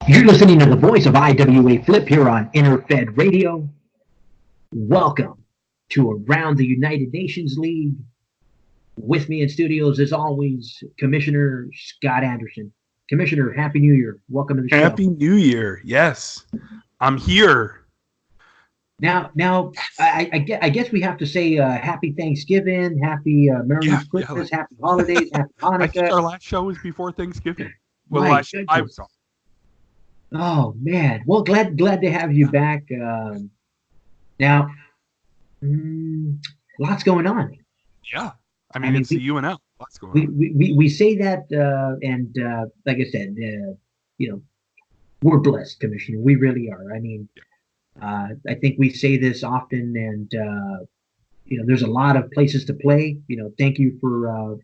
You're listening to the voice of IWA Flip here on Interfed Radio. Welcome to Around the United Nations League. With me in studios, as always, Commissioner Scott Anderson. Commissioner, Happy New Year. Welcome to the show. Happy New Year. Yes, I'm here. Now, I guess we have to say Happy Thanksgiving, Happy Merry Christmas, Happy Holidays, Happy Hanukkah. I think our last show was before Thanksgiving. Well, the last show I was on. Oh man, well, glad to have you back. Now, lots going on. Yeah, I mean it's the UNL. Lots going on. We say that, and like I said, we're blessed, Commissioner. We really are. I mean, I think we say this often, and there's a lot of places to play. Thank you for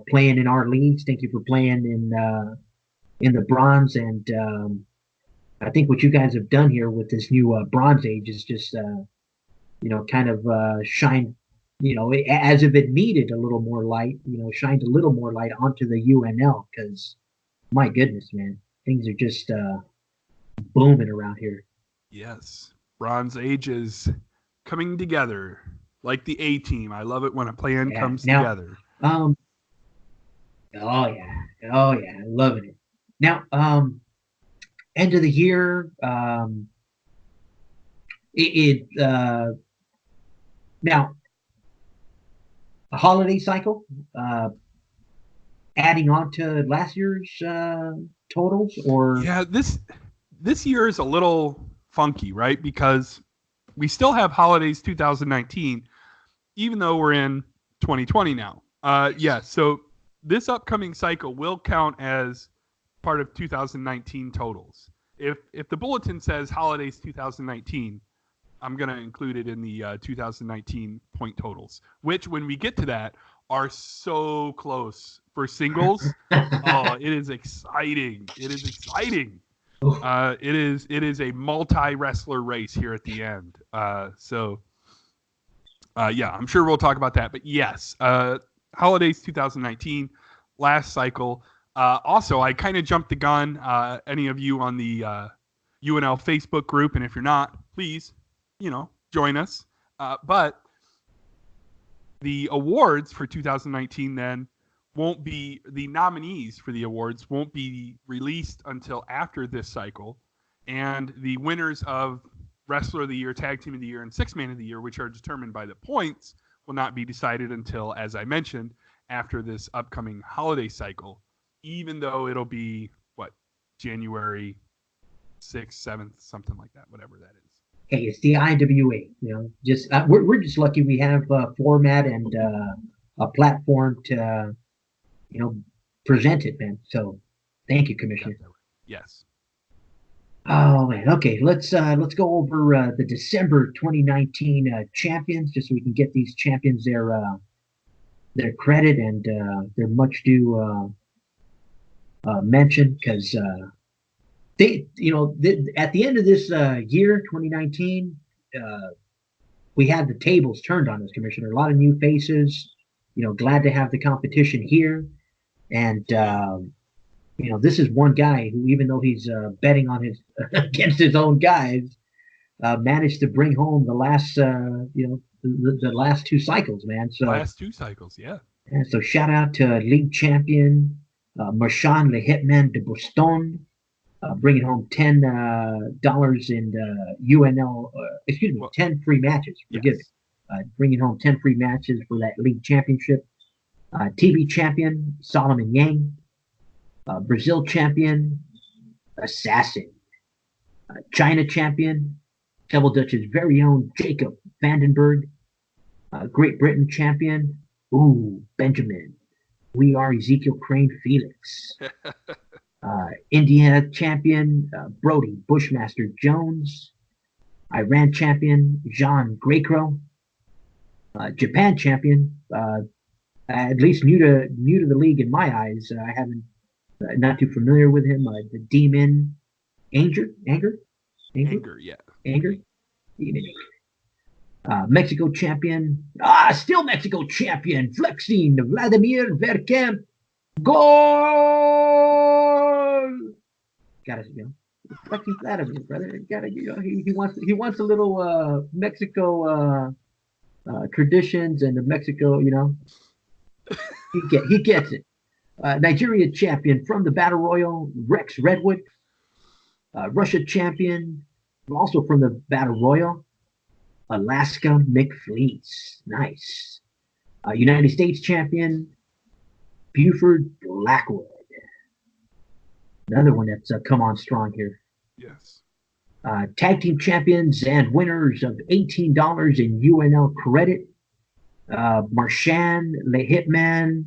playing in our leagues. Thank you for playing in the bronze, and I think what you guys have done here with this new bronze age is just kind of shine, as if it needed a little more light, shined a little more light onto the UNL, because my goodness, man, things are just booming around here. Yes, bronze age is coming together like the A team. I love it when a plan comes together. Oh yeah, loving it. Now, end of the year, now a holiday cycle, adding on to last year's totals, or this year is a little funky, right? Because we still have holidays 2019, even though we're in 2020 now. So this upcoming cycle will count as part of 2019 totals. If the bulletin says holidays 2019, I'm going to include it in the 2019 point totals, which when we get to that are so close for singles. Oh, it is exciting. It is exciting. It is a multi-wrestler race here at the end. I'm sure we'll talk about that. But yes, holidays 2019, last cycle. Also, I kind of jumped the gun. Any of you on the UNL Facebook group, and if you're not, please, join us. But the awards for 2019 then won't be, the nominees for the awards won't be released until after this cycle. And the winners of Wrestler of the Year, Tag Team of the Year, and Six Man of the Year, which are determined by the points, will not be decided until, as I mentioned, after this upcoming holiday cycle, even though it'll be, January 6th, 7th, something like that, whatever that is. Hey, it's the IWA. We're just lucky we have a format and a platform to, present it, man. So thank you, Commissioner. Yes. Oh man. Okay, let's go over the December 2019 champions, just so we can get these champions their credit and their much due mention, because they, at the end of this year, 2019, we had the tables turned on us, Commissioner. A lot of new faces. Glad to have the competition here, and this is one guy who, even though he's betting on his against his own guys, managed to bring home the last, the last two cycles, man. So last two cycles, yeah. And so shout out to league champion Marshawn Le Hitman de Boston, bringing home $10 in UNL, 10 free matches. Forgive me. Bringing home 10 free matches for that league championship. TV champion Solomon Yang, Brazil champion Assassin, China champion Double Dutch's very own Jacob Vandenberg, Great Britain champion Benjamin. We are Ezekiel Crane Felix. Indiana champion Brody Bushmaster Jones. Iran champion Jean Greycrow. Japan champion, at least new to the league in my eyes. I haven't, not too familiar with him. The Demon Anger. Mexico champion, still Mexico champion, flexing Vladimir Verkamp. Goal! Got it, Fucking Vladimir, brother. You gotta, he wants a little Mexico traditions and the Mexico, he gets it. Nigeria champion from the Battle Royal, Rex Redwood. Russia champion, also from the Battle Royal, Alaska McFleets. Nice. United States champion, Buford Blackwood. Another one that's come on strong here. Yes. Tag team champions and winners of $18 in UNL credit. Marchand, Le Hitman,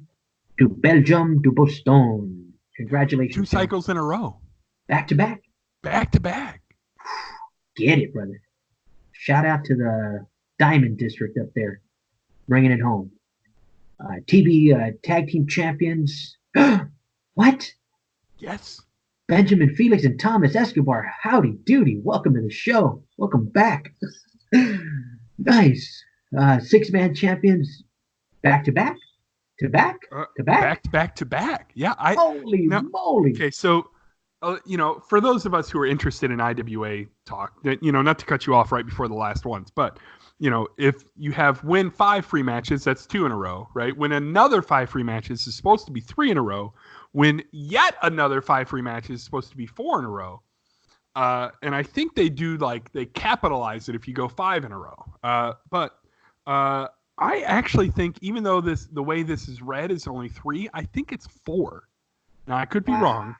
to Belgium, to Boston. Congratulations. 2 cycles in a row. Back to back. Back to back. Get it, brother. Shout out to the Diamond District up there, bringing it home. TV Tag Team Champions. What? Yes. Benjamin Felix and Thomas Escobar. Howdy doody. Welcome to the show. Welcome back. Nice. 6-man champions back to back. To back? To back? Back to back to back. Yeah. Holy moly. Okay, so for those of us who are interested in IWA talk, not to cut you off right before the last ones, but if you win 5 free matches, that's 2 in a row, right? When another 5 free matches is supposed to be 3 in a row, when yet another 5 free matches is supposed to be 4 in a row. And I think they do they capitalize it if you go 5 in a row. But I actually think even though the way this is read is only 3, I think it's 4. Now I could be wrong.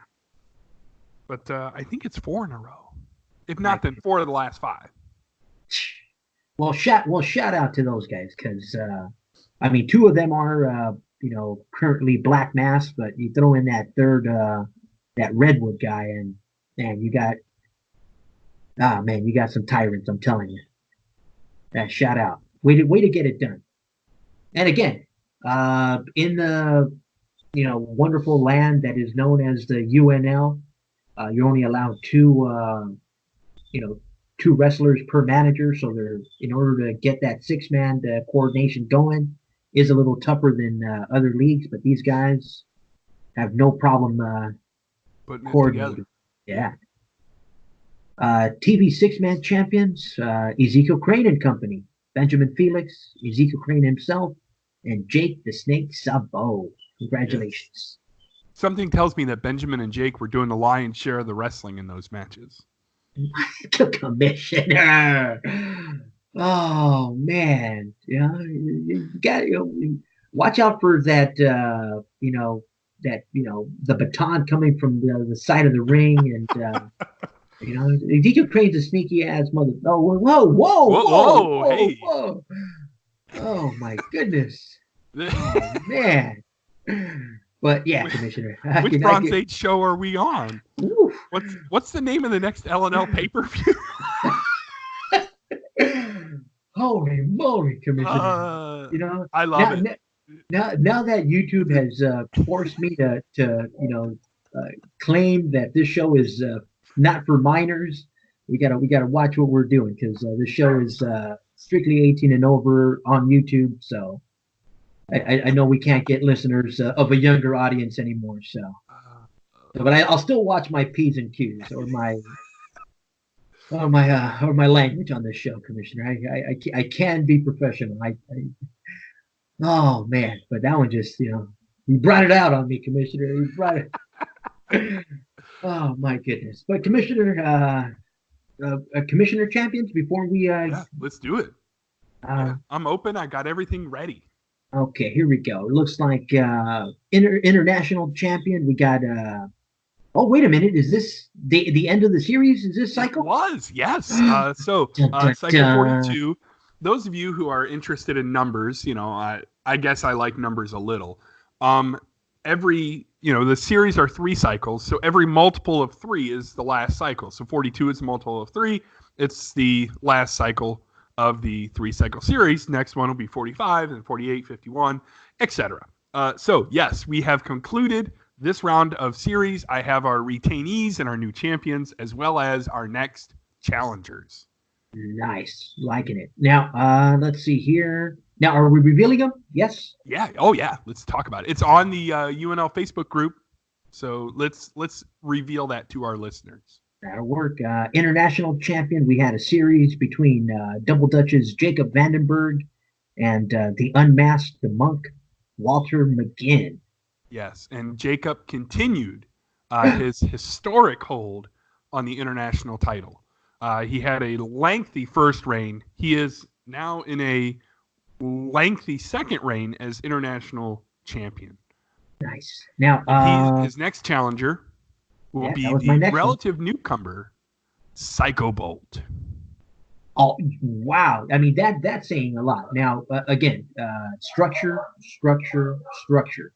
But I think it's 4 in a row. If not, then 4 of the last 5. Well, shout out to those guys because 2 of them are currently black mass, but you throw in that third that Redwood guy, and man, you got some tyrants. I'm telling you. Shout out. Way to get it done. And again, in the wonderful land that is known as the UNL. You're only allowed 2 wrestlers per manager, so in order to get that 6-man coordination going is a little tougher than other leagues, but these guys have no problem coordinating. Yeah. TV 6-man champions, Ezekiel Crane and Company, Benjamin Felix, Ezekiel Crane himself, and Jake the Snake Sabo. Congratulations. Yes. Something tells me that Benjamin and Jake were doing the lion's share of the wrestling in those matches. Commissioner. Oh man, you got watch out for that. The baton coming from the side of the ring, and Ezekiel Crane's a sneaky ass mother. Oh, whoa, hey. Whoa. Oh my goodness. Oh man. But yeah, Commissioner. Which Bronze Age show are we on? Oof. What's the name of the next LNL pay-per-view? Holy moly, Commissioner! I love it. Now that YouTube has forced me to claim that this show is not for minors, we gotta watch what we're doing because this show is strictly 18 and over on YouTube. So. I know we can't get listeners of a younger audience anymore, but I'll still watch my P's and Q's or my language on this show, Commissioner. I can be professional. Oh man, but that one just you brought it out on me, Commissioner. You brought it. Oh my goodness! But Commissioner, Commissioner champions. Before we let's do it. I'm open. I got everything ready. Okay, here we go. It looks like international champion. We got. Oh, wait a minute. Is this the end of the series? Is this cycle? It was, yes. So cycle 42. Those of you who are interested in numbers, I guess I like numbers a little. Every the series are 3 cycles, so every multiple of 3 is the last cycle. So 42 is a multiple of 3. It's the last cycle of the 3-cycle series. Next one will be 45 and 48, 51, etc. So yes, we have concluded this round of series. I have our retainees and our new champions, as well as our next challengers. Nice, liking it. Now, let's see here. Now, are we revealing them? Yes. Yeah. Oh yeah. Let's talk about it. It's on the UNL Facebook group, so let's reveal that to our listeners. That'll work. International champion. We had a series between Double Dutch's Jacob Vandenberg and the unmasked the monk Walter McGinn. Yes, and Jacob continued his historic hold on the international title. He had a lengthy first reign. He is now in a lengthy second reign as international champion. Nice. Now, And his next challenger will yeah, be that was my the next one. relative newcomer, Psycho Bolt. Oh, wow. I mean, that's saying a lot. Now, again, structure, structure, structure.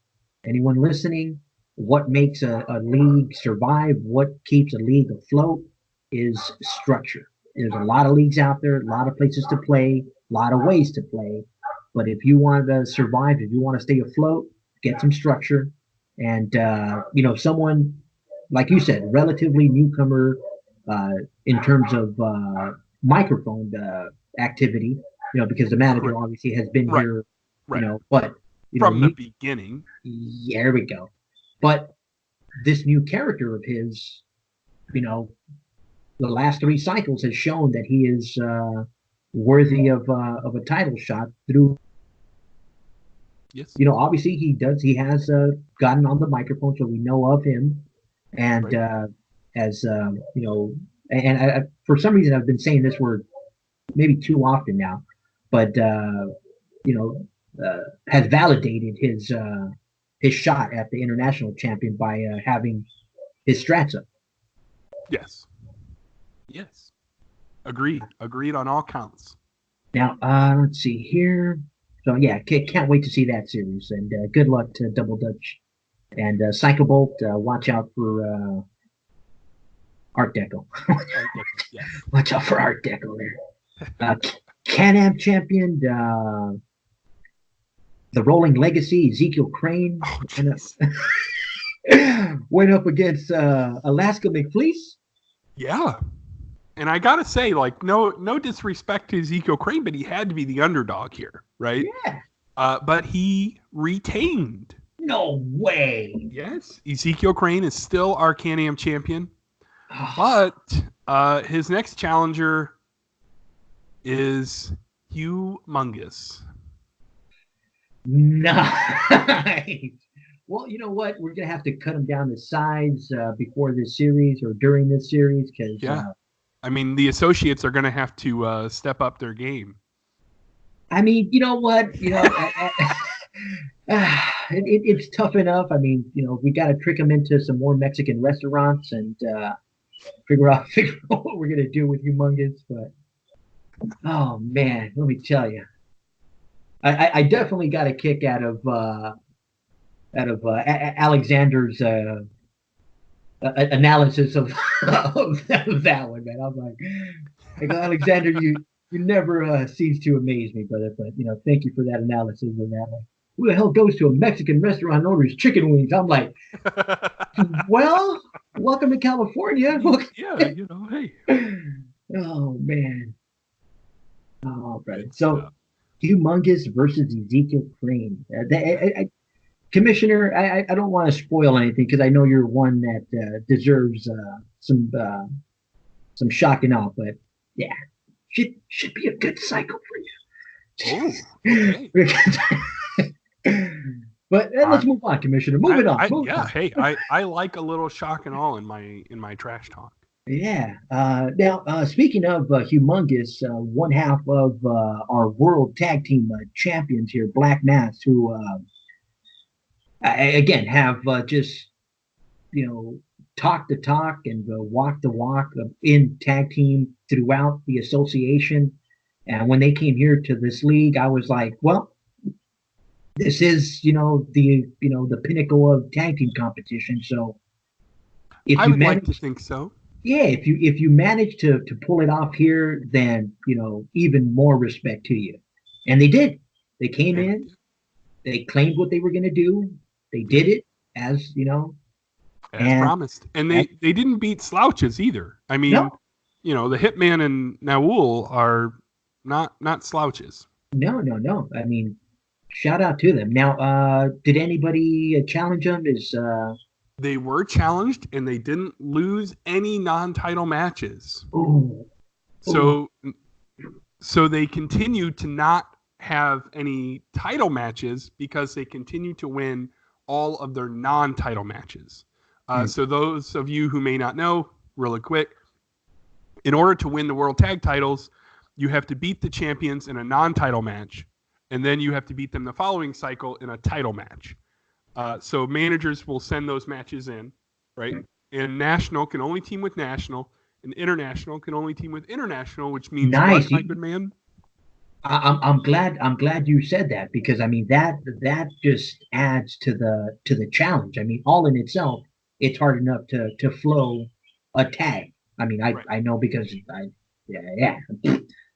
Anyone listening, what makes a league survive, what keeps a league afloat is structure. There's a lot of leagues out there, a lot of places to play, a lot of ways to play. But if you want to survive, if you want to stay afloat, get some structure. And, someone, like you said, relatively newcomer in terms of microphone activity, because the manager Correct. obviously has been Right, here, right. but From the beginning. yeah, there we go. But this new character of his, the last three cycles has shown that he is worthy of a title shot through. Yes. Obviously he has gotten on the microphone, so we know of him, and Right. as and for some reason I've been saying this word maybe too often now, but has validated his shot at the international champion by having his strats up. Yes. Yes. Agreed on all counts. Now, let's see here. So yeah, can't wait to see that series, and good luck to Double Dutch and Psycho Bolt. Watch out for Art Deco. Yes. Watch out for Art Deco there. Can-Am champion, the Rolling Legacy, Ezekiel Crane. Oh, Went up against Alaska McFleece. Yeah. And I gotta say, like, no disrespect to Ezekiel Crane, but he had to be the underdog here, right? Yeah. But he retained. No way. Yes, Ezekiel Crane is still our Can-Am champion, Oh. but his next challenger is humongous. Nice. Well, you know what? We're gonna have to cut him down to size before this series or during this series because Yeah. I mean, the associates are going to have to step up their game. I mean, you know what? It's tough enough. I mean, we got to trick them into some more Mexican restaurants and figure out what we're gonna do with humongous. But oh man, let me tell you, I definitely got a kick out of Alexander's analysis of, of that one, man. I'm like Alexander, you never cease to amaze me, brother. But thank you for that analysis of that. Like, who the hell goes to a Mexican restaurant and orders chicken wings? I'm like, well, welcome to California. Yeah, hey. Oh man. Oh, brother. So, humongous versus Ezekiel Crane. Commissioner, I don't want to spoil anything because I know you're one that deserves some shock and awe, but yeah, should be a good cycle for you. Oh, okay. But let's move on, Commissioner. Moving on. Hey, I like a little shock and awe in my trash talk. Yeah. Now, speaking of humongous, one half of our world tag team champions here, Black Mass, who again have just talk the talk and walk the walk in tag team throughout the association. And when they came here to this league, I was like, well, this is the pinnacle of tag team competition. So if I would like to think so. Yeah, if you manage to pull it off here, then even more respect to you. And they did. They came in, they claimed what they were going to do. They did it as as promised, and they didn't beat slouches either. I mean, the Hitman and Naul are not slouches. No. I mean, shout out to them. Now, did anybody challenge them? Is They were challenged, and they didn't lose any non-title matches. Ooh. Ooh. So they continue to not have any title matches because they continue to win all of their non-title matches. So those of you who may not know, really quick, in order to win the world tag titles, you have to beat the champions in a non-title match, and then you have to beat them the following cycle in a title match. So managers will send those matches in, right? And national can only team with national, and international can only team with international, which means what, Nice. my good man? I'm glad you said that, because I mean that just adds to the challenge. I mean, all in itself, it's hard enough to flow a tag. I mean, Right. I know, because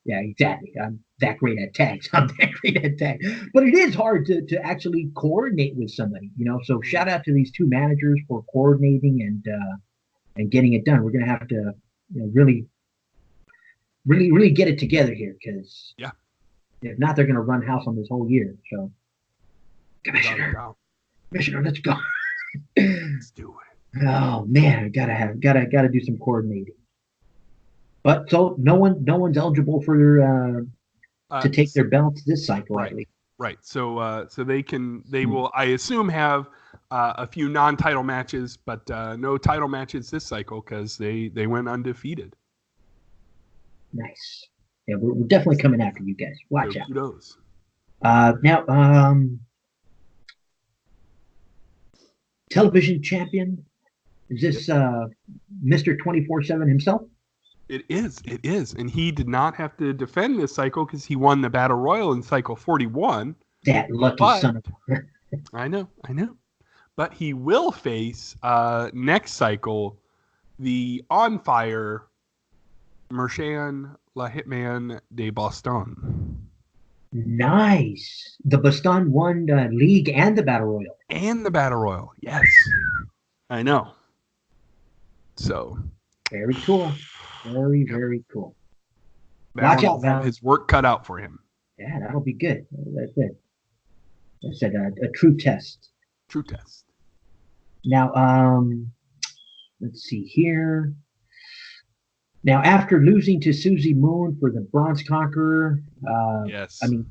yeah, exactly. I'm that great at tags. I'm that great at tags. But it is hard to actually coordinate with somebody, you know. So shout out to these two managers for coordinating and getting it done. We're gonna have to, you know, really get it together here, because Yeah. if not, they're going to run house on this whole year. So, Commissioner, let's go. Let's do it. Oh man, gotta do some coordinating. But so no one's eligible for to take their belts this cycle, right, at least. right. So they will, I assume, have a few non-title matches, but no title matches this cycle because they went undefeated. Nice. Yeah, we're definitely coming after you guys. Watch out. Kudos. Now, television champion, is this Mr. 24/7 himself? It is, and he did not have to defend this cycle because he won the Battle Royal in cycle 41. That lucky son of a. I know. But he will face next cycle the on fire Mershan La Hitman de Boston. Nice. The Baston won the league and the Battle Royal. And the Battle Royal, yes. I know. So. Very cool. Very cool. Watch out, man. His work cut out for him. Yeah, that'll be good. That's it. That's a true test. True test. Now, let's see here. Now, after losing to Susie Moon for the Bronze Conqueror, yes. I mean,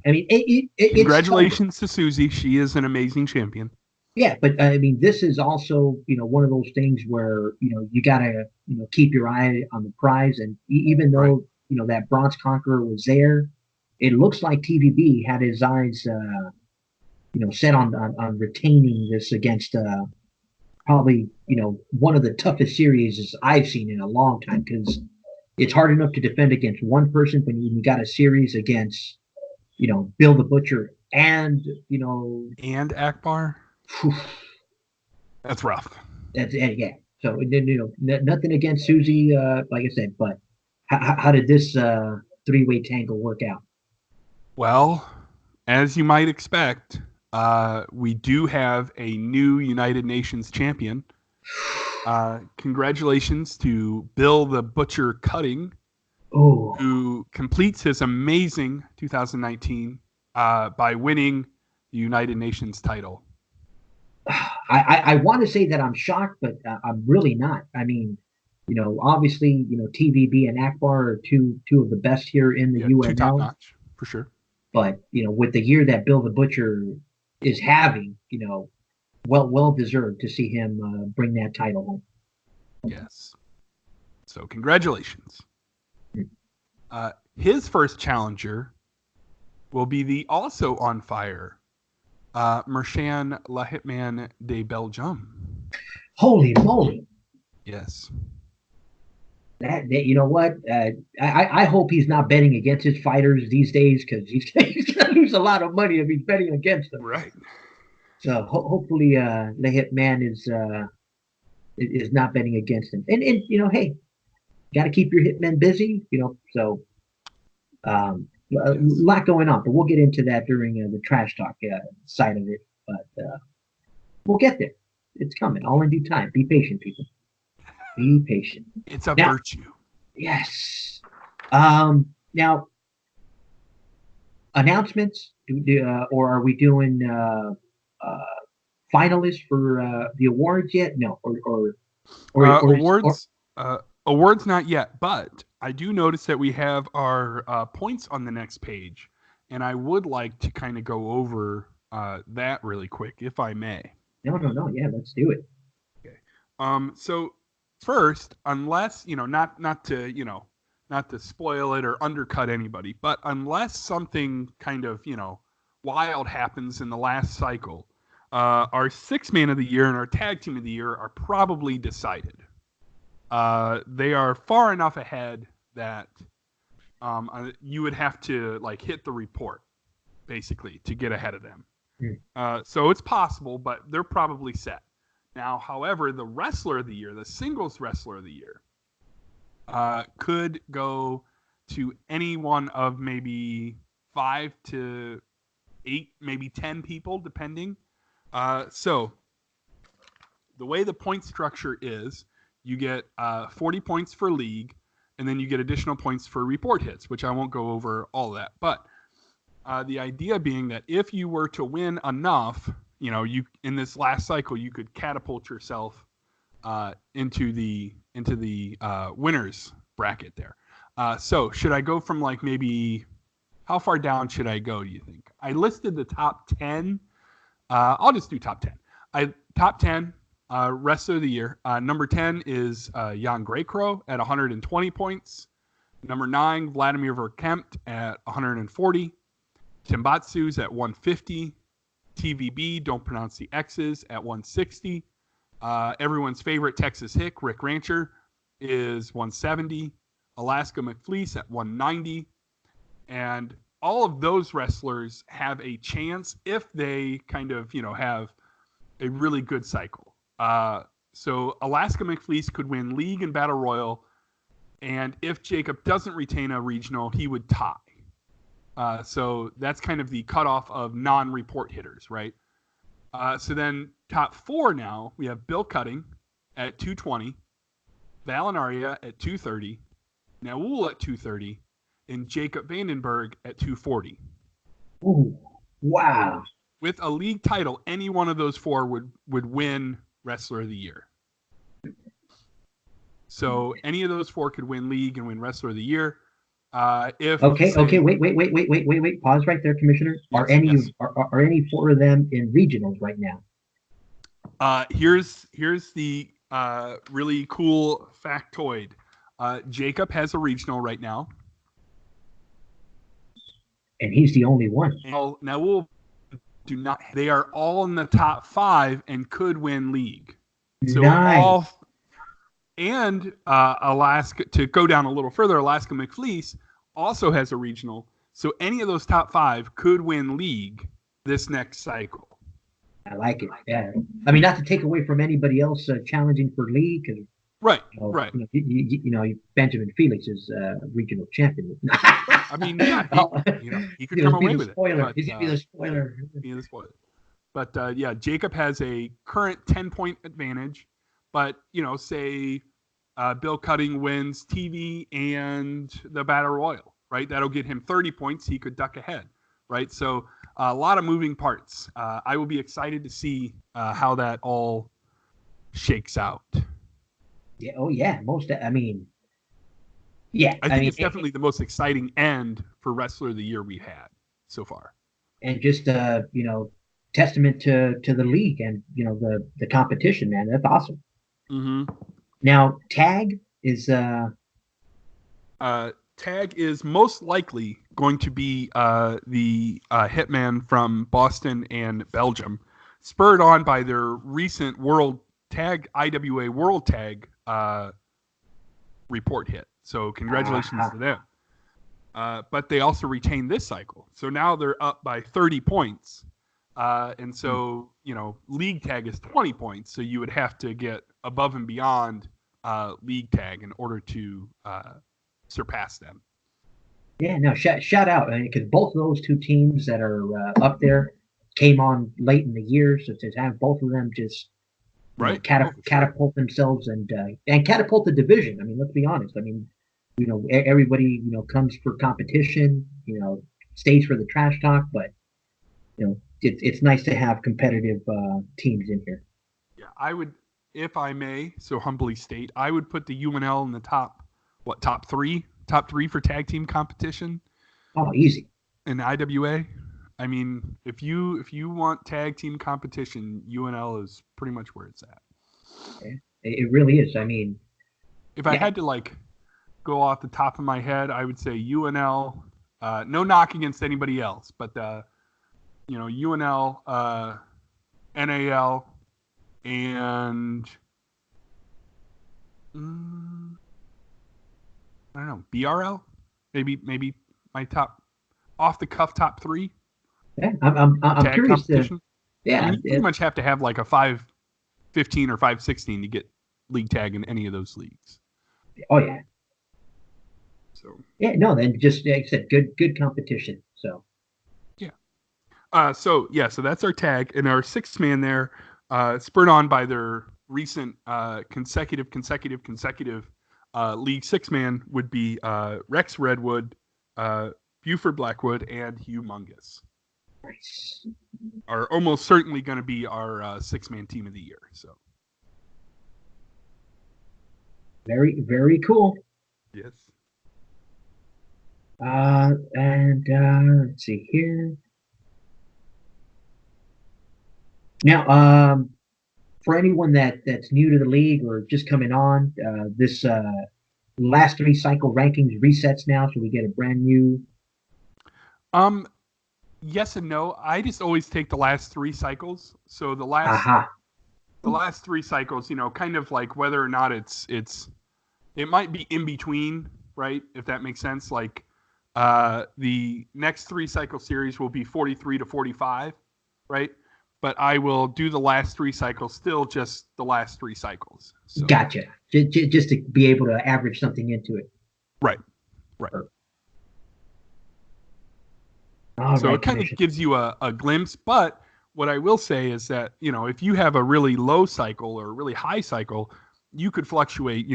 congratulations to Susie. She is an amazing champion. Yeah, but I mean, this is also, you know, one of those things where, you know, you gotta, you know, keep your eye on the prize, and even though you know that Bronze Conqueror was there, it looks like TVB had his eyes, you know, set on retaining this against probably, you know, one of the toughest series I've seen in a long time, because it's hard enough to defend against one person, but you got a series against, you know, Bill the Butcher and, you know, and Akbar. That's rough. That's yeah. So, you know, nothing against Susie, like I said, but how did this three-way tangle work out? Well, as you might expect, we do have a new United Nations champion. Congratulations to Bill the Butcher Cutting, who completes his amazing 2019 by winning the United Nations title. I want to say that I'm shocked, but I'm really not. I mean, you know, obviously, you know, TVB and Akbar are two of the best here in the UNL. Two top notch, for sure. But, you know, with the year that Bill the Butcher is having, you know, well deserved to see him bring that title home. Yes. So congratulations. His first challenger will be the also on fire Mershan La Hitman de Belgium. Holy moly! Yes. That you know what? I hope he's not betting against his fighters these days, because he's gonna lose a lot of money if he's betting against them. Right. So hopefully, La Hitman is not betting against him. And you know, hey, got to keep your hitmen busy. You know, so a lot going on, but we'll get into that during the trash talk side of it. But we'll get there. It's coming, all in due time. Be patient, people. Be patient. It's a virtue. Yes. Now, announcements, or are we doing finalists for the awards yet? No, or Awards, awards not yet, but I do notice that we have our points on the next page, and I would like to kind of go over that really quick, if I may. no. Yeah, let's do it. Okay. So first, unless not to not to spoil it or undercut anybody, but unless something kind of wild happens in the last cycle, our six man of the year and our tag team of the year are probably decided. They are far enough ahead that you would have to like hit the report basically to get ahead of them. So it's possible, but they're probably set. Now, however, the wrestler of the year, the singles wrestler of the year, could go to any one of maybe 5 to 8, maybe 10 people, depending. So the way the point structure is, you get 40 points for league, and then you get additional points for report hits, which I won't go over all that. But the idea being that if you were to win enough, you in this last cycle, you could catapult yourself into the winners bracket there. So should I go from like maybe how far down should I go? Do you think? I listed the top 10. I'll just do top 10. Top 10 wrestler of the year. Number 10 is Jan Greycrow at 120 points. Number 9, Vladimir Verkempt at 140. Timbatsu's at 150. TVB, don't pronounce the X's, at 160. Everyone's favorite Texas Hick, Rick Rancher, is 170. Alaska McFleece at 190. And all of those wrestlers have a chance if they kind of, have a really good cycle. So Alaska McFleece could win league and battle royal. And if Jacob doesn't retain a regional, he would tie. So that's kind of the cutoff of non-report hitters, right? So then top 4 now, we have Bill Cutting at 220, Valinaria at 230, Naul at 230, and Jacob Vandenberg at 240. Ooh, wow. And with a league title, any one of those 4 would win Wrestler of the Year. So any of those 4 could win league and win Wrestler of the Year. Wait. Pause right there, Commissioner. Are any 4 of them in regionals right now? Here's the really cool factoid. Jacob has a regional right now, and he's the only one. Now we'll do not. They are all in the top 5 and could win league. So nice. Alaska, to go down a little further, Alaska McFleece also has a regional. So any of those top 5 could win league this next cycle. I like it. Yeah. I mean, not to take away from anybody else challenging for league, because right. Benjamin Felix is regional champion. I mean, yeah, he could come away with it. He's gonna be the spoiler. But yeah, Jacob has a current 10-point advantage. But say Bill Cutting wins TV and the Battle Royal, right? That'll get him 30 points. He could duck ahead, right? So a lot of moving parts. I will be excited to see how that all shakes out. Yeah. Oh, yeah. I think it's definitely the most exciting end for Wrestler of the Year we've had so far. And just testament to the league and the competition, man. That's awesome. Mm-hmm. Now, tag is most likely going to be the Hitman from Boston and Belgium, spurred on by their recent IWA World Tag report hit. So congratulations to them. But they also retained this cycle. So now they're up by 30 points. And so, league tag is 20 points. So you would have to get above and beyond league tag in order to surpass them. Yeah, no, shout out, because both of those 2 teams that are up there came on late in the year, so to have both of them just catapult themselves and catapult the division. I mean, let's be honest. I mean, everybody comes for competition, stays for the trash talk, but it's nice to have competitive teams in here. Yeah, I would, if I may, so humbly state, I would put the UNL in the top three, for tag team competition Oh, easy. in the IWA. I mean, if you want tag team competition, UNL is pretty much where it's at. Yeah, it really is. I mean, If I yeah. had to like go off the top of my head, I would say UNL. No knock against anybody else, but UNL, NAL, and I don't know, BRL. Maybe my top off the cuff top three Yeah, I'm tag curious to. competition. I Yeah. mean, you pretty much have to have like a 515 or 516 to get league tag in any of those leagues. Oh yeah. So Yeah. No, then just like I said, good competition. So yeah. So that's our tag, and our sixth man there, spurred on by their recent consecutive League Six man would be Rex Redwood, Buford Blackwood, and Humongous nice. are almost certainly going to be our six-man team of the year. So Very cool. yes. And let's see here. Now, for anyone that's new to the league or just coming on, this last three cycle rankings resets now, so we get a brand new. Yes and no. I just always take the last three cycles. So the last Aha. three cycles, kind of like whether or not it might be in between, right? If that makes sense. Like the next three cycle series will be 43 to 45, right? But I will do the last three cycles, still just the last three cycles. So Gotcha. Just to be able to average something into it. right. All So right, it kind of Commissioner. gives you a glimpse. But what I will say is that, if you have a really low cycle or a really high cycle, you could fluctuate,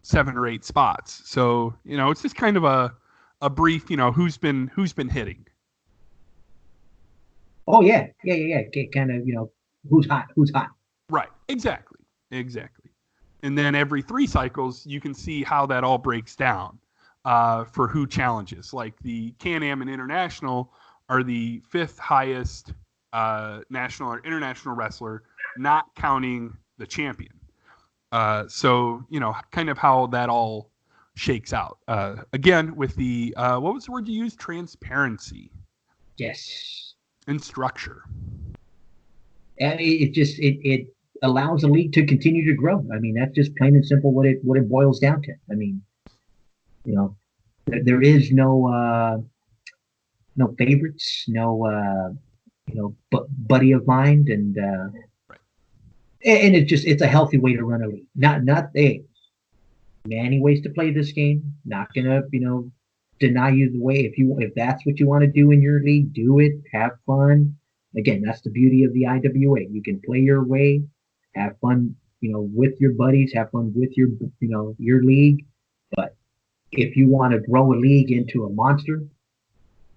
7 or 8 spots. So, it's just kind of a brief, who's been hitting. Oh yeah. Kind of, who's hot. Right. Exactly. And then every 3 cycles, you can see how that all breaks down for who challenges. Like the Can-Am and International are the 5th highest national or international wrestler, not counting the champion. So, kind of how that all shakes out. Again, with the, what was the word you used? Transparency Yes. and structure. And it allows the league to continue to grow. I mean, that's just plain and simple what it boils down to. I mean, there is no favorites, no buddy of mine, Right. and it's a healthy way to run a league. Not many ways to play this game. Not gonna deny you the way. If that's what you want to do in your league, do it. Have fun. Again, that's the beauty of the IWA. You can play your way, have fun, with your buddies, have fun with your league. But if you want to grow a league into a monster,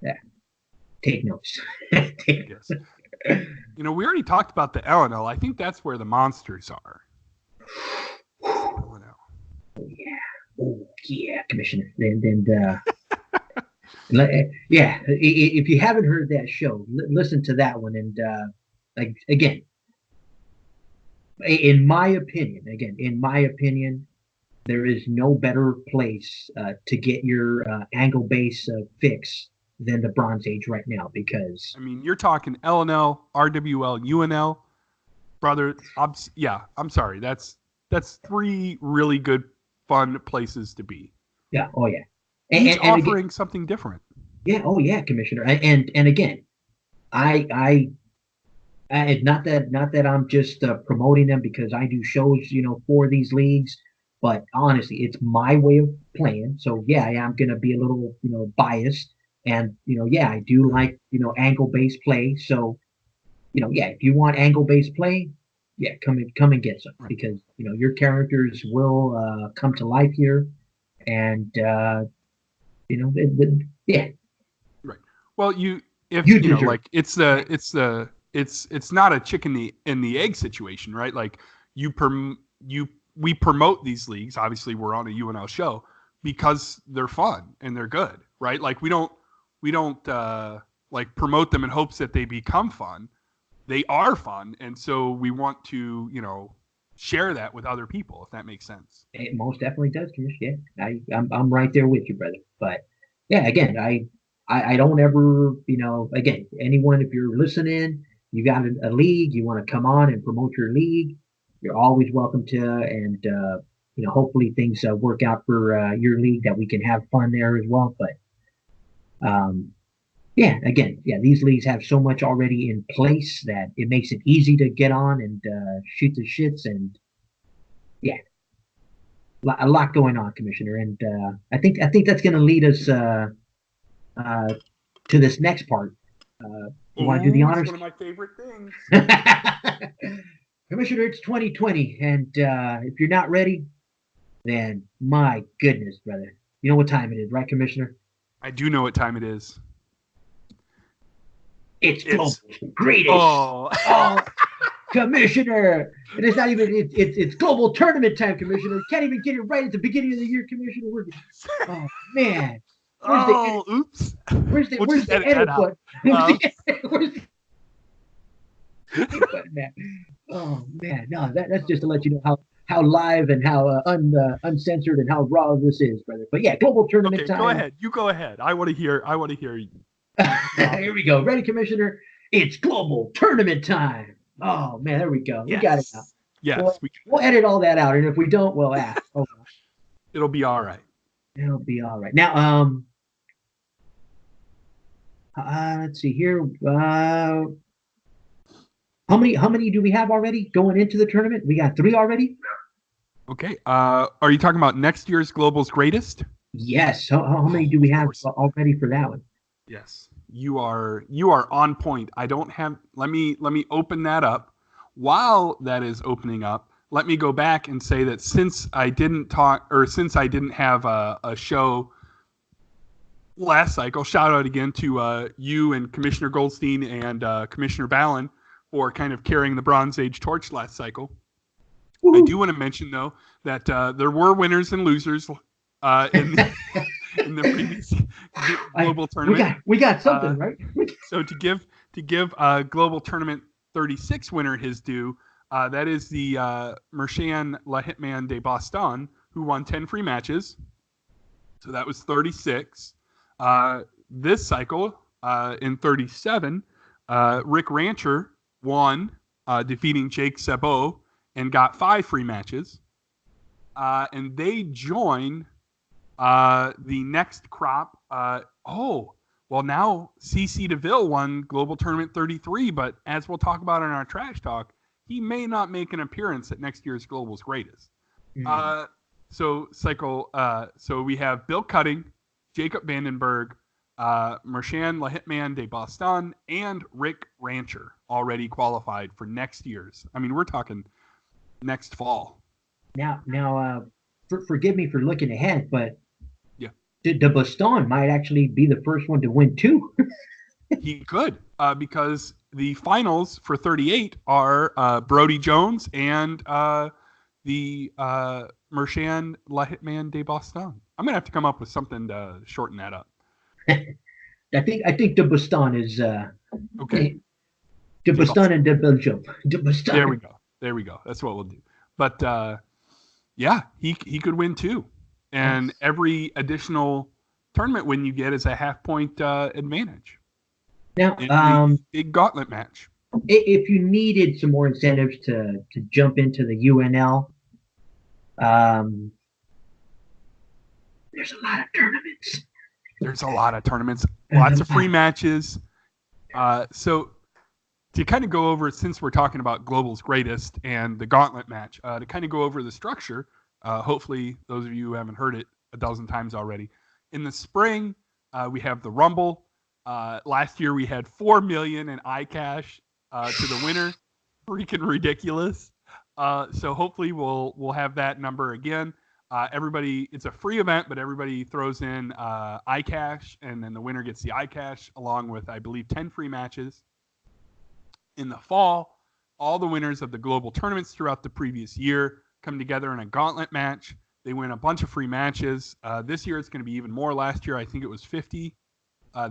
yeah, take notes. Yes. We already talked about the LNL. I think that's where the monsters are. LNL. Oh yeah, Commissioner. Yeah. If you haven't heard that show, listen to that one. And like again, in my opinion, there is no better place to get your angle base fix than the Bronze Age right now. Because I mean, you're talking LNL, RWL, UNL, brother. I'm sorry. That's 3 really good, fun places to be. yeah, oh yeah, Each and again, offering something different. yeah, oh yeah, Commissioner. And again, I not that I'm just promoting them because I do shows, for these leagues, but honestly, it's my way of playing. So yeah, I am gonna be a little, biased, and yeah, I do like angle based play. So yeah, if you want angle based play, yeah, come and get some Right. because your characters will come to life here, and yeah. Right. Well, if You you know, deserve. like it's not a chicken in the egg situation, right? Like we promote these leagues. Obviously, we're on a UNL show because they're fun and they're good, right? Like we don't like promote them in hopes that they become fun. They are fun, and so we want to, share that with other people, if that makes sense. It most definitely does, Commissioner. Yeah, I'm right there with you, brother. But yeah, again, I don't ever, again, anyone, if you're listening, you got a league, you want to come on and promote your league, you're always welcome to. And, hopefully things work out for your league that we can have fun there as well. But yeah, again, yeah, these leagues have so much already in place that it makes it easy to get on and shoot the shits. And yeah, a lot going on, Commissioner. And I think that's going to lead us uh, to this next part. You want to do the Oh, it's honors? one of my favorite things. Commissioner, it's 2020, and if you're not ready, then my goodness, brother, you know what time it is, right, Commissioner? I do know what time it is. It's It's global greatest. oh, Oh, Commissioner, and it's not even it's global tournament time, Commissioner. Can't even get it right at the beginning of the year, Commissioner. Oh man, where's the edit? oops. Where's the We'll where's just the edit edit that out. button? Where's the edit button, man? Oh man, no, that's just to let you know how live and how uncensored and how raw this is, brother. But yeah, global tournament Okay, go time. ahead. You go ahead. I want to hear. You. Here we go. Ready, Commissioner? It's global tournament time. Oh man, there we go. We got it now. Yes. Yes. Well, we'll edit all that out, and if we don't, well, oh, It'll be all right. it'll be all right. Now, let's see here. How many do we have already going into the tournament? We got 3 already. Okay. Are you talking about next year's Global's greatest? Yes. How many do we have already for that one? Yes. You are on point. I don't have. Let me open that up. While that is opening up, let me go back and say that since I didn't have a show last cycle, shout out again to you and Commissioner Goldstein and Commissioner Ballin for kind of carrying the Bronze Age torch last cycle. Woo-hoo. I do want to mention, though, that there were winners and losers in the previous global tournament. We got something, right? So to give global tournament 36 winner his due, that is the Merchan La Hitman de Boston, who won 10 free matches. So that was 36. This cycle, in 37, Rick Rancher won, defeating Jake Sabot, and got 5 free matches. And they join the next crop. Now CC DeVille won Global Tournament 33, but as we'll talk about in our Trash Talk, he may not make an appearance at next year's Global's Greatest. Mm. So we have Bill Cutting, Jacob Vandenberg, Merchan La Hitman de Boston, and Rick Rancher already qualified for next year's. I mean, we're talking next fall. Now, forgive me for looking ahead, but yeah, de Boston might actually be the first one to win too. He could, because the finals for 38 are Brody Jones and the Merchan La Hitman de Boston. I'm gonna have to come up with something to shorten that up. I think de Boston is okay. De Boston and de Belgium. De Boston. There we go. That's what we'll do. But yeah, he could win too, and yes. Every additional tournament win you get is a half-point advantage. Now, big gauntlet match. If you needed some more incentives to jump into the UNL, there's a lot of tournaments. Lots of free matches. So to kind of go over, since we're talking about Global's Greatest and the gauntlet match, to kind of go over the structure, hopefully those of you who haven't heard it a dozen times already. In the spring, we have the Rumble. Last year we had $4 million in iCash to the winner. Freaking ridiculous. So hopefully we'll have that number again. Everybody, it's a free event, but everybody throws in iCash, and then the winner gets the iCash along with, I believe, 10 free matches. In the fall, all the winners of the global tournaments throughout the previous year come together in a gauntlet match. They win a bunch of free matches. This year, it's going to be even more. Last year, I think it was 50.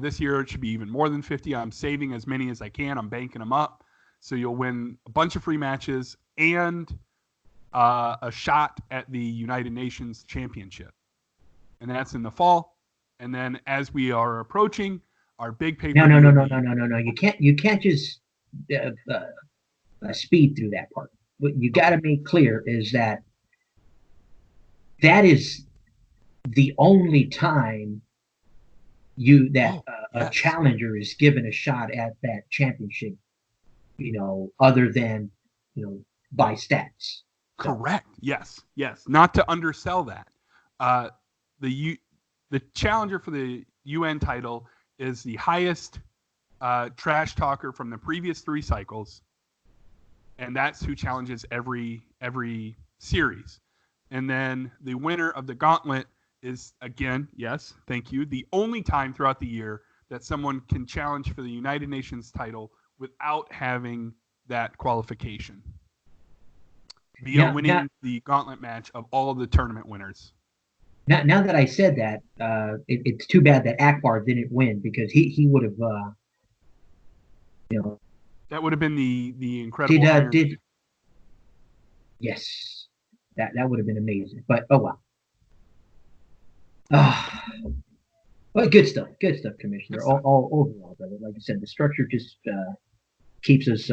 This year, it should be even more than 50. I'm saving as many as I can. I'm banking them up. So you'll win a bunch of free matches and a shot at the United Nations Championship. And that's in the fall. And then as we are approaching our big No, pay-per-view. no, no, no, no, no, no, no. You can't just speed through that part. What you got to make clear is that is the only time a Yes. challenger is given a shot at that championship, other than, by stats. So, Correct. Yes. Not to undersell that. Uh, the challenger for the UN title is the highest trash talker from the previous 3 cycles, and that's who challenges every series. And then the winner of the gauntlet is, again, yes, thank you, the only time throughout the year that someone can challenge for the United Nations title without having that qualification via winning the gauntlet match of all the tournament winners. Now that I said that, it's too bad that Akbar didn't win, because he would have, that would have been the incredible yes, that would have been amazing. But oh well. Well, good stuff, Commissioner. All overall, brother. Like I said, the structure just keeps us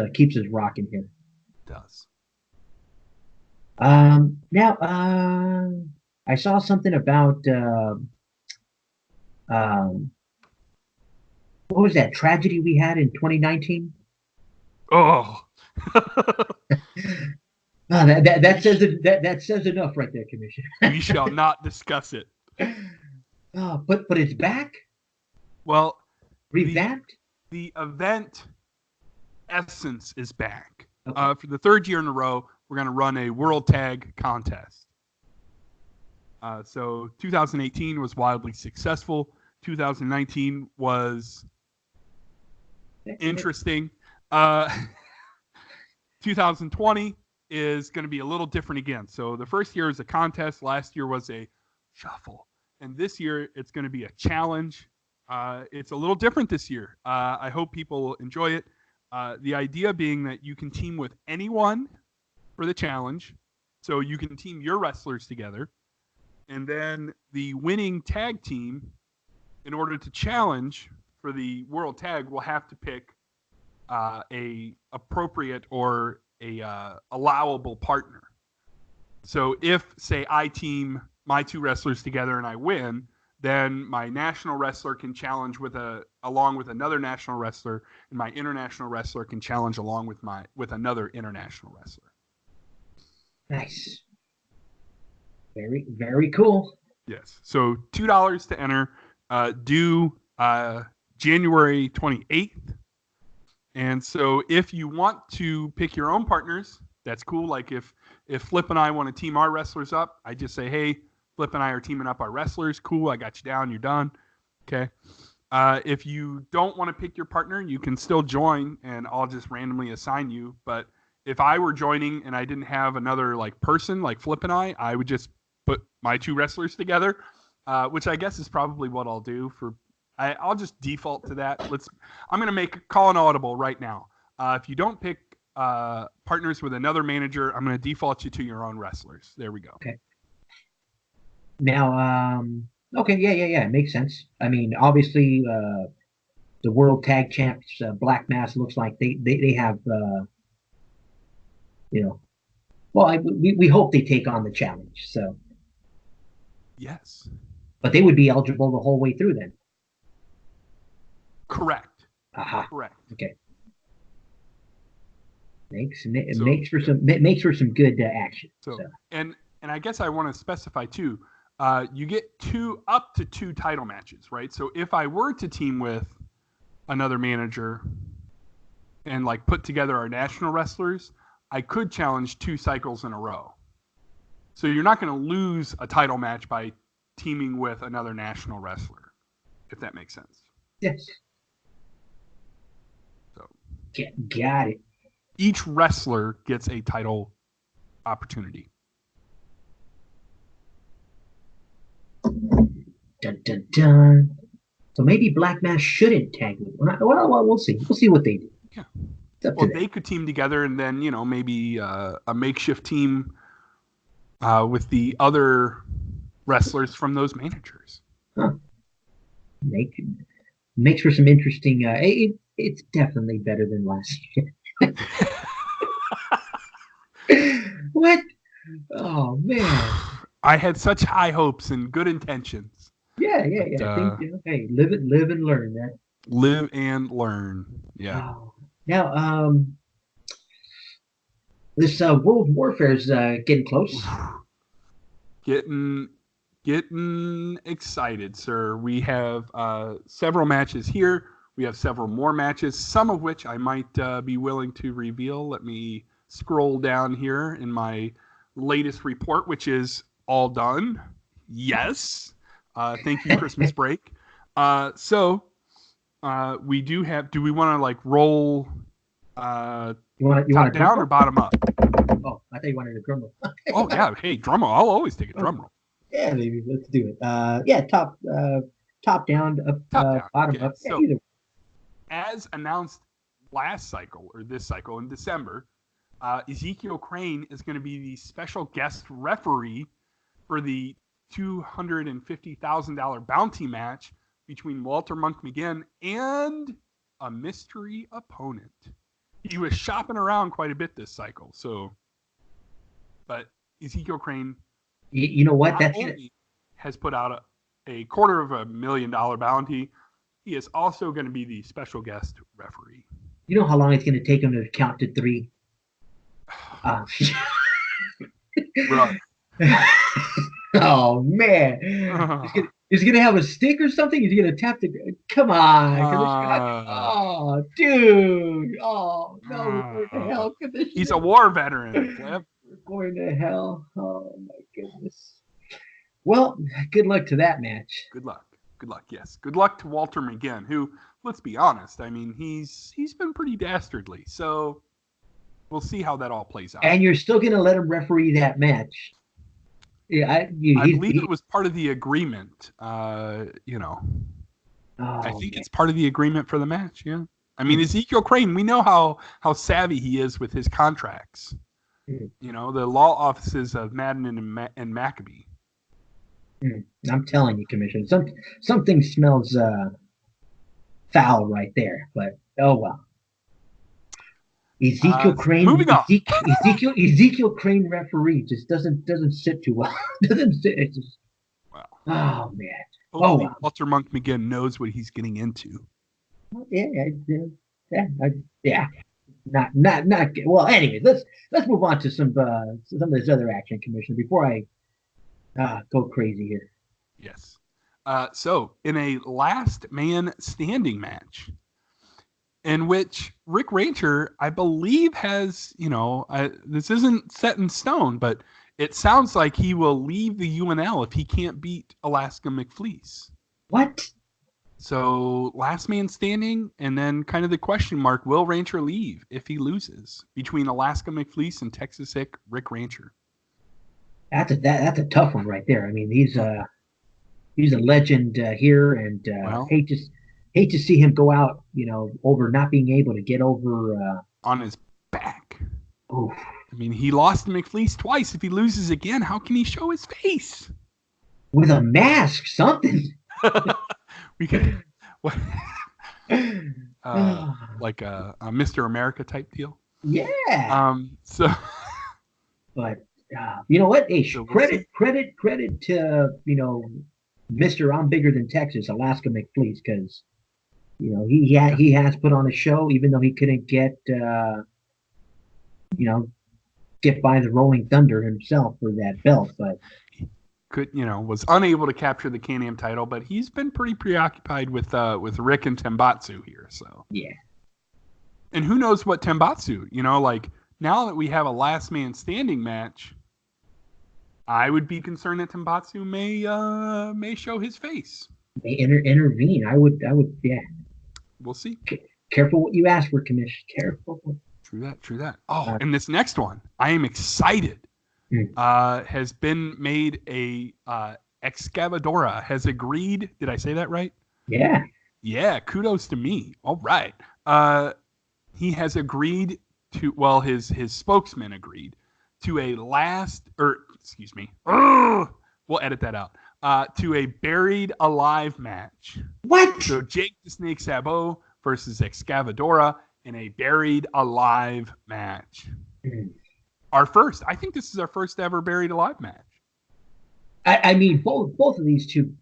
rocking here. It does. Now, I saw something about what was that tragedy we had in 2019? Oh. That says enough right there, Commissioner. We shall not discuss it. But it's back. Well, revamped. The event essence is back. Okay. For the 3rd year in a row, we're going to run a World Tag Contest. So 2018 was wildly successful. 2019 was interesting. 2020 is going to be a little different again. So the first year is a contest. Last year was a shuffle. And this year, it's going to be a challenge. It's a little different this year. I hope people enjoy it. The idea being that you can team with anyone for the challenge. So you can team your wrestlers together. And then the winning tag team, in order to challenge for the World Tag, will have to pick a appropriate or a allowable partner. So if, say, I team my 2 wrestlers together and I win, then my national wrestler can challenge along with another national wrestler, and my international wrestler can challenge along with another international wrestler. Nice. Very, very cool. Yes. So $2 to enter, due January 28th. And so if you want to pick your own partners, that's cool. Like if Flip and I want to team our wrestlers up, I just say, hey, Flip and I are teaming up our wrestlers. Cool, I got you down. You're done. Okay. If you don't want to pick your partner, you can still join, and I'll just randomly assign you. But if I were joining and I didn't have another person like Flip and I would just put my 2 wrestlers together, which I guess is probably what I'll do. I'll just default to that. I'm going to call an audible right now. If you don't pick partners with another manager, I'm going to default you to your own wrestlers. There we go. Okay. Now, okay, yeah, it makes sense. I mean, obviously, the World Tag Champs, Black Mass, looks like they have, well, we hope they take on the challenge. So, yes, but they would be eligible the whole way through then. Correct. Aha. Correct. Okay. Makes for some good action. So. And I guess I want to specify too. You get up to two title matches, right? So if I were to team with another manager and put together our national wrestlers, I could challenge 2 cycles in a row. So you're not going to lose a title match by teaming with another national wrestler, if that makes sense. Yes. So Got it. each wrestler gets a title opportunity. Dun, dun, dun. So maybe Black Mass shouldn't tag with. Well, we'll see. We'll see what they do. Yeah. Well, they could team together and then, maybe a makeshift team with the other wrestlers from those managers. Huh. Makes for some interesting. It's definitely better than last year. What? Oh man. I had such high hopes and good intentions. Yeah. I think hey, live and learn. That live and learn. Yeah. Now, this World Warfare is getting close. Getting excited, sir. We have several matches here. We have several more matches, some of which I might be willing to reveal. Let me scroll down here in my latest report, which is all done. Yes. Thank you, Christmas break. So we do have. Do we want to roll? You want top down or bottom up? Oh, I thought you wanted a drum roll. Oh yeah, hey, drum roll. I'll always take a drum roll. Yeah, maybe let's do it. Yeah, top down, bottom yeah. up. Yeah, So, either. As announced last cycle or this cycle in December, Ezekiel Crane is going to be the special guest referee for the $250,000 bounty match between Walter Monk McGinn and a mystery opponent. He was shopping around quite a bit this cycle, but Ezekiel Crane, You know what? That's has put out a $250,000 bounty. He is also going to be the special guest referee. You know how long it's going to take him to count to 3? Oh man, he's gonna have a stick or something. He's gonna tap the. Come on, oh dude, oh no, we're going to hell. He's a war veteran. We're going to hell. Oh my goodness. Well, good luck to that match. Good luck. Yes, good luck to Walter McGinn, who, let's be honest, I mean he's been pretty dastardly. So we'll see how that all plays out. And you're still gonna let him referee that match. Yeah, I believe it was part of the agreement. I think it's part of the agreement for the match. Yeah, I mean Ezekiel Crane. We know how savvy he is with his contracts. The law offices of Madden and Maccabee. I'm telling you, Commissioner, something smells foul right there. But oh well. Ezekiel Crane. Moving on. Ezekiel Crane referee just doesn't sit too well. Doesn't sit. It's just. Wow. Oh man. Hopefully Walter Monk McGinn knows what he's getting into. Yeah. Not. Well, anyways, let's move on to some of this other action, Commissioner, before I go crazy here. Yes. So in a last man standing match, in which Rick Ranger, I believe, has, this isn't set in stone, but it sounds like he will leave the UNL if he can't beat Alaska McFleece. What? So last man standing, and then kind of the question mark, will Ranger leave if he loses between Alaska McFleece and Texas Hick Rick Ranger? That's a tough one right there. I mean, he's a legend here, and hate to see him go out, over not being able to get over on his back. Oof. I mean, he lost to McFleece twice. If he loses again, how can he show his face? With a mask, something. We could, like a Mr. America type deal. Yeah. So, but you know what? Hey, credit to Mr. I'm bigger than Texas, Alaska McFleece, because he has put on a show, even though he couldn't get by the Rolling Thunder himself for that belt, but was unable to capture the Can-Am title, but he's been pretty preoccupied with Rick and Tembatsu here. So yeah, and who knows what Tembatsu, now that we have a last man standing match, I would be concerned that Tambatsu may show his face. They intervene. I would, yeah. We'll see. Careful what you ask for, Commission. Careful. True that. True that. Oh, and this next one, I am excited. Has been made a Excavadora has agreed. Did I say that right? Yeah. Yeah. Kudos to me. All right. He has agreed to. Well, his spokesman agreed to a excuse me. We'll edit that out. To a buried alive match. What? So Jake the Snake Sabo versus Excavadora in a buried alive match. Our first. I think this is our first ever buried alive match. I mean, both of these two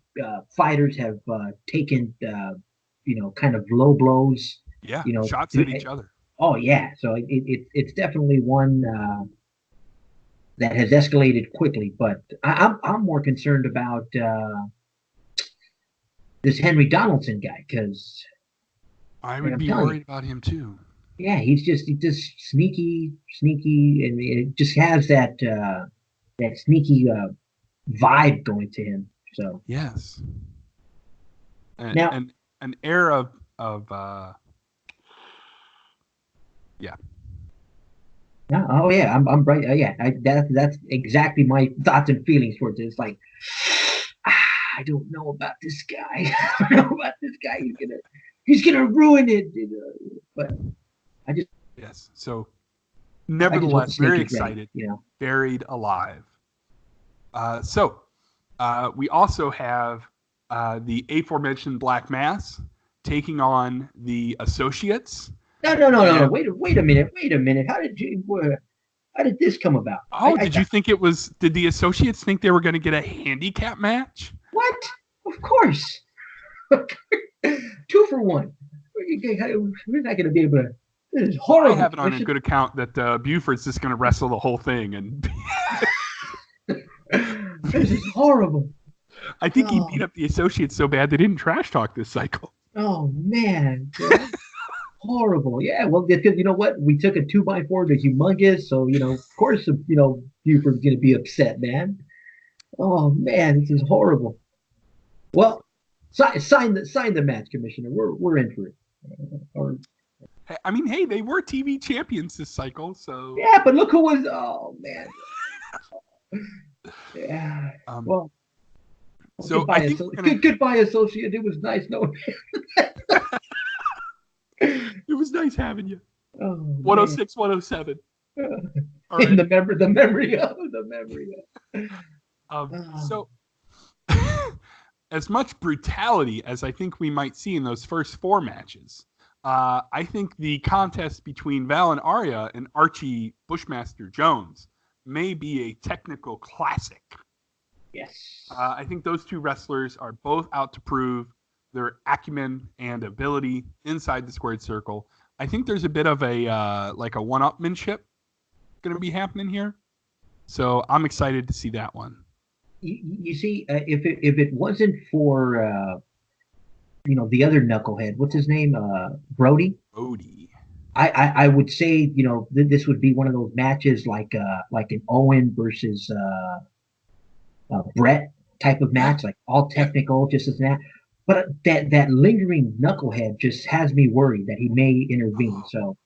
fighters have taken, kind of low blows. Yeah, shots at each other. Oh yeah, so it's definitely one that has escalated quickly. But I'm more concerned about this Henry Donaldson guy because I would be worried about him too. Yeah, he's just sneaky, and it just has that sneaky vibe going to him. So yes, now an air of yeah. Oh yeah, I'm right. Yeah, that's exactly my thoughts and feelings towards it. It's like I don't know about this guy. I don't know about this guy. He's gonna ruin it. But I just yes. So nevertheless, very excited. Ready, buried alive. So we also have the aforementioned Black Mass taking on the Associates. No. Wait a minute. How did this come about? Oh, did you think it was? Did the Associates think they were going to get a handicap match? What? Of course. 2 for 1. We're not going to be able to. This is horrible. I have it on a good account that Buford's just going to wrestle the whole thing, and this is horrible. I think he beat up the Associates so bad they didn't trash talk this cycle. Oh man. Horrible. Yeah, well, because you know what? We took a 2x4 to Humongous, so of course, Buford's gonna be upset, man. Oh man, this is horrible. Well, sign the match, Commissioner. We're in for it. I mean, hey, they were TV champions this cycle, so yeah. But look who was. Oh man. Yeah. Well. So goodbye, associate. It was nice knowing. It was nice having you. Oh, 106, 107. All right. The memory of. So, as much brutality as I think we might see in those first 4 matches, I think the contest between Val and Arya and Archie Bushmaster Jones may be a technical classic. Yes. I think those 2 wrestlers are both out to prove their acumen and ability inside the squared circle. I think there's a bit of a one-upmanship going to be happening here. So I'm excited to see that one. You see, if it wasn't for the other knucklehead, what's his name, Brody. I would say this would be one of those matches like an Owen versus Brett type of match, like all technical, just as that. But that lingering knucklehead just has me worried that he may intervene. So,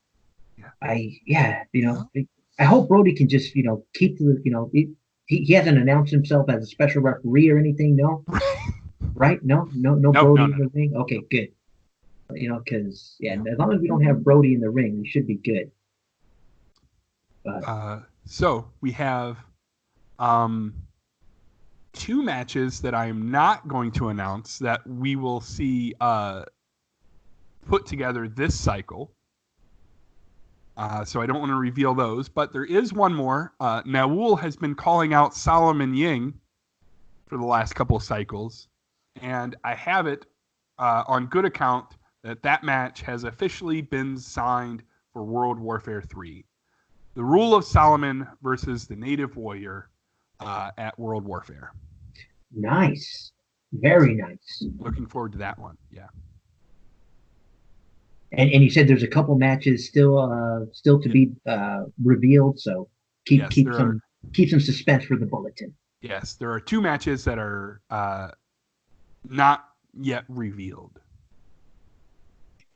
I hope Brody can just keep the he hasn't announced himself as a special referee or anything. No, right? No, Brody in the ring. Okay, good. Because as long as we don't have Brody in the ring, we should be good. But so we have 2 matches that I am not going to announce that we will see put together this cycle. So I don't want to reveal those, but there is one more. Naul has been calling out Solomon Ying for the last couple of cycles, and I have it on good account that match has officially been signed for World Warfare 3. The Rule of Solomon versus the Native Warrior at World Warfare. Nice. Very nice. Looking forward to that one. Yeah. And you said there's a couple matches still to be revealed, so keep some suspense for the bulletin. Yes, there are 2 matches that are not yet revealed.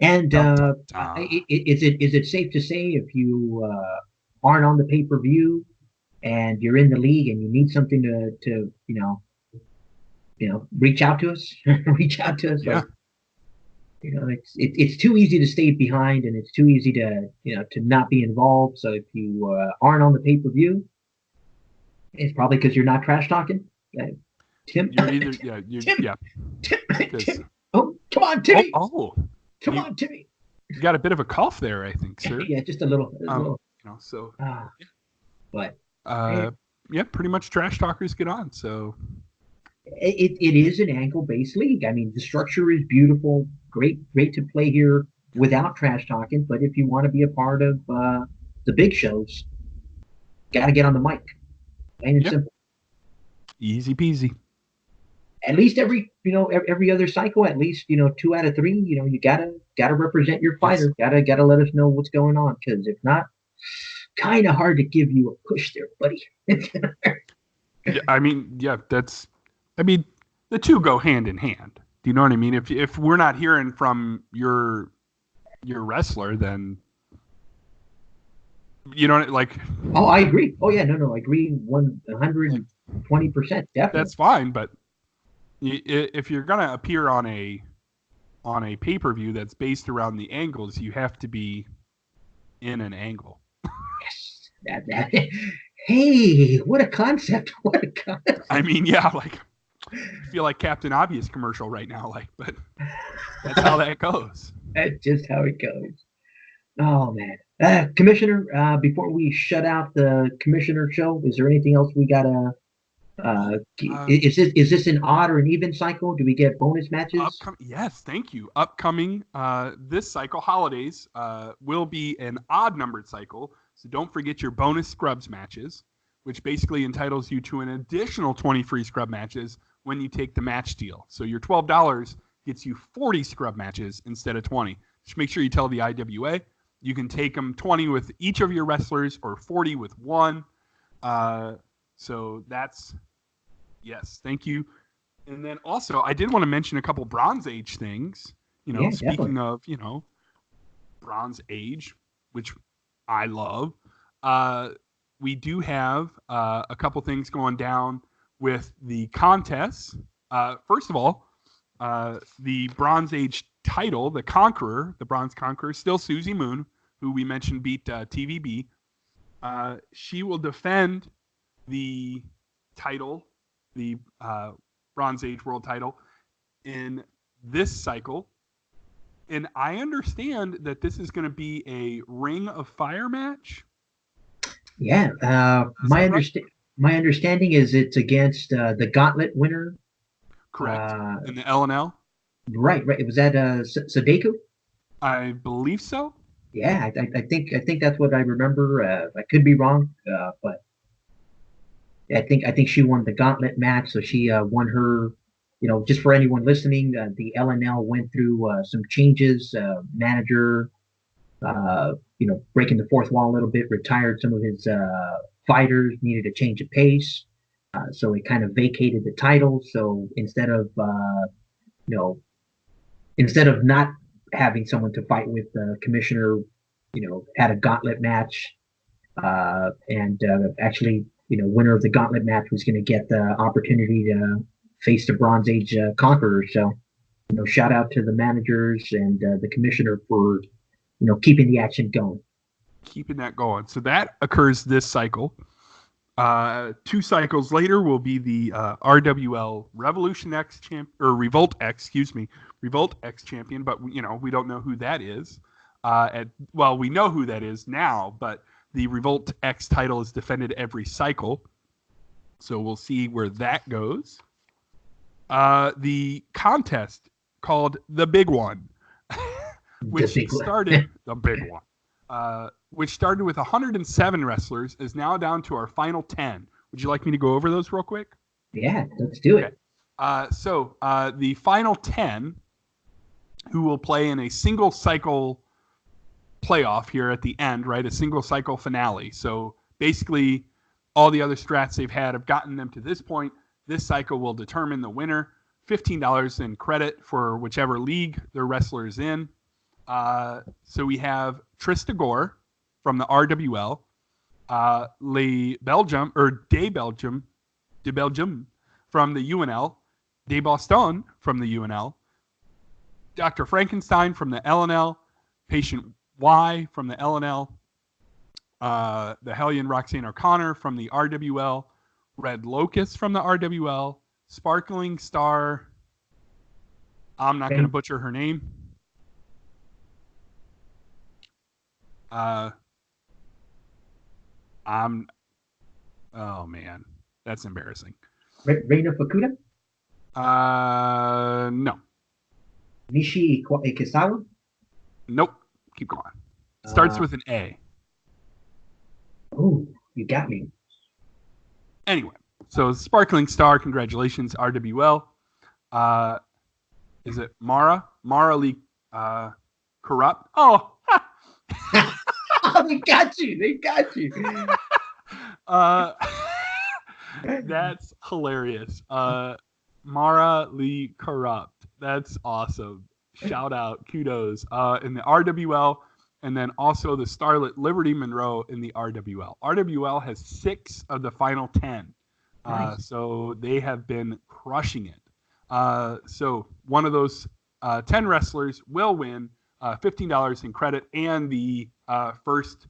And Dun, dun, dun. is it safe to say if you aren't on the pay-per-view and you're in the league and you need something to reach out to us, reach out to us, Yeah. like, it's too easy to stay behind, and it's too easy to to not be involved. So if you aren't on the pay-per-view, it's probably because you're not trash talking. Uh, Tim, You're either Tim, yeah, Tim, because Tim. Oh, come on, Timmy. Come you on, Timmy. got a bit of a cough there, I think, sir. Yeah, just a little, a little. So Uh, but uh, yeah, pretty much trash talkers get on. So it is an angle-based league. I mean, the structure is beautiful, great to play here without trash talking. But if you want to be a part of the big shows, got to get on the mic, plain and yeah, simple. easy peasy. At least every other cycle, at least 2 out of 3, you gotta represent your Yes. fighter, gotta let us know what's going on, because if not, kind of hard to give you a push there, buddy. Yeah, I mean, yeah, I mean, the 2 go hand in hand. Do you know what I mean? If we're not hearing from your wrestler, then you know, like. Oh, I agree. Oh yeah, no, I agree 120%, definitely. That's fine, but if you're gonna appear on a pay-per-view that's based around the angles, you have to be in an angle. Yes, that. Hey, what a concept! What a concept! I mean, yeah, like I feel like Captain Obvious commercial right now, like, but that's how that goes. That's just how it goes. Oh man, Commissioner. Before we shut out the Commissioner show, is there anything else we gotta? Is this an odd or an even cycle? Do we get bonus matches? Yes, thank you. Upcoming this cycle, holidays, will be an odd numbered cycle. So don't forget your bonus scrubs matches, which basically entitles you to an additional 20 free scrub matches when you take the match deal. So your $12 gets you 40 scrub matches instead of 20. Just make sure you tell the IWA. You can take them 20 with each of your wrestlers or 40 with one. So that's, yes, thank you. And then also, I did want to mention a couple Bronze Age things. Yeah, Speaking definitely. of, Bronze Age, which I love, we do have a couple things going down with the contests. First of all, the Bronze Age title, the Bronze Conqueror, still Susie Moon, who we mentioned beat TVB. She will defend the title, the Bronze Age world title, in this cycle. And I understand that this is going to be a Ring of Fire match. Yeah. My understanding is it's against the Gauntlet winner. Correct. In the LNL. Right. Was that Sadeko? I believe so. Yeah, I think that's what I remember. I could be wrong, but I think she won the Gauntlet match, so she won her. Just for anyone listening, the LNL went through some changes. Manager, breaking the fourth wall a little bit, retired some of his fighters, needed a change of pace, so it kind of vacated the title. So you know, instead of not having someone to fight with, the commissioner, had a gauntlet match, and actually, winner of the gauntlet match was going to get the opportunity to face the Bronze Age conqueror. So, shout out to the managers and the commissioner for, keeping the action going. Keeping that going. So that occurs this cycle. 2 cycles later will be the RWL Revolution X champ or Revolt X, Revolt X champion, but we don't know who that is. We know who that is now, but the Revolt X title is defended every cycle, so we'll see where that goes. The contest called the Big One, which started the Big One. Which started with 107 wrestlers, is now down to our final 10. Would you like me to go over those real quick? Yeah, let's do it. So the final 10, who will play in a single cycle playoff here at the end, right? A single cycle finale. So basically, all the other strats they've had have gotten them to this point. This cycle will determine the winner. $15 in credit for whichever league their wrestler is in. So we have Trista Gore from the RWL, Le Belgium or De Belgium from the UNL, De Boston from the UNL, Dr. Frankenstein from the LNL, Patient Y from the LNL, the Hellion Roxanne O'Connor from the RWL, Red Locust from the RWL, Sparkling Star, I'm not going to butcher her name. Oh man, that's embarrassing. Reina Fukuda? No. Nishi Kisawa? Nope. Keep going. Starts with an A. Oh, you got me. Anyway, so Sparkling Star, congratulations, RWL. Is it Mara? Mara Lee Corrupt? Oh! They got you. They got you. That's hilarious. Mara Lee Corrupt. That's awesome. Shout out. Kudos. In the RWL, and then also the Starlet Liberty Monroe in the RWL. RWL has 6 of the final 10. Nice. So they have been crushing it. So one of those 10 wrestlers will win $15 in credit and the first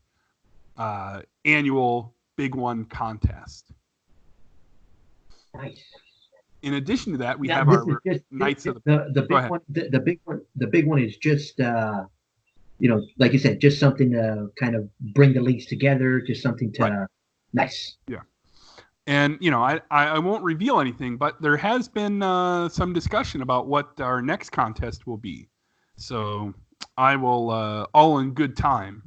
annual Big One contest. Nice. In addition to that, we have our Knights of the big one. The big one is just like you said, just something to kind of bring the leagues together, just something to nice. Yeah. And I won't reveal anything, but there has been some discussion about what our next contest will be. So I will all in good time.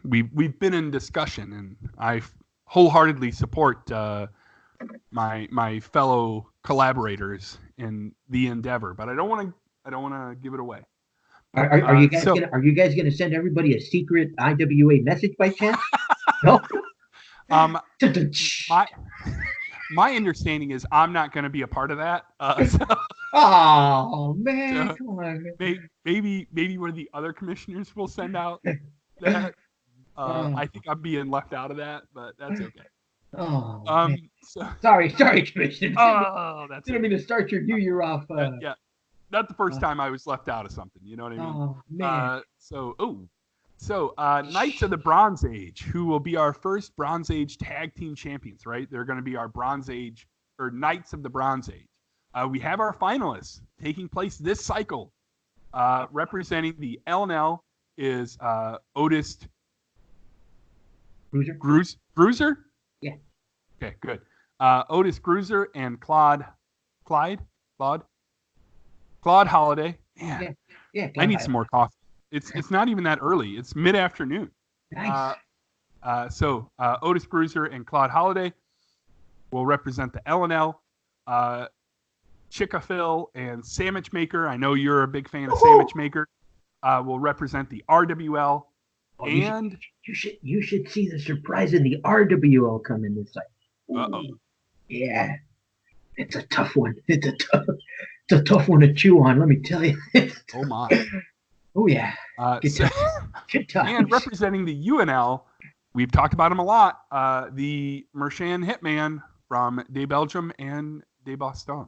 We've been in discussion, and I wholeheartedly support my fellow collaborators in the endeavor, but I don't want to give it away. Are you guys gonna send everybody a secret IWA message by chance? No. My understanding is I'm not going to be a part of that. Oh man, so come on. Maybe one of the other commissioners will send out that. I think I'm being left out of that, but that's okay. Oh, sorry, Commissioner. Oh, that's. Didn't mean to start your new year off. Yeah, not the first time I was left out of something. You know what I mean? Oh man. So Knights of the Bronze Age, who will be our first Bronze Age tag team champions, right? They're going to be our Bronze Age or Knights of the Bronze Age. We have our finalists taking place this cycle. Representing the LNL is Otis Bruiser? Yeah. Okay, good. Otis Bruiser and Claude Holiday. Man, yeah. I need some more coffee. It's not even that early. It's mid-afternoon. Nice. So Otis Bruiser and Claude Holiday will represent the LNL. Chickaphil and Sandwich Maker. I know you're a big fan of Sandwich Maker. Will represent the RWL. Oh, you should see the surprise in the RWL coming this side. Uh-oh. Yeah. It's a tough one. It's a tough one to chew on, let me tell you. Oh my. Oh yeah. Good times. And representing the UNL, we've talked about him a lot. The Merchan Hitman from De Belgium and De Boston.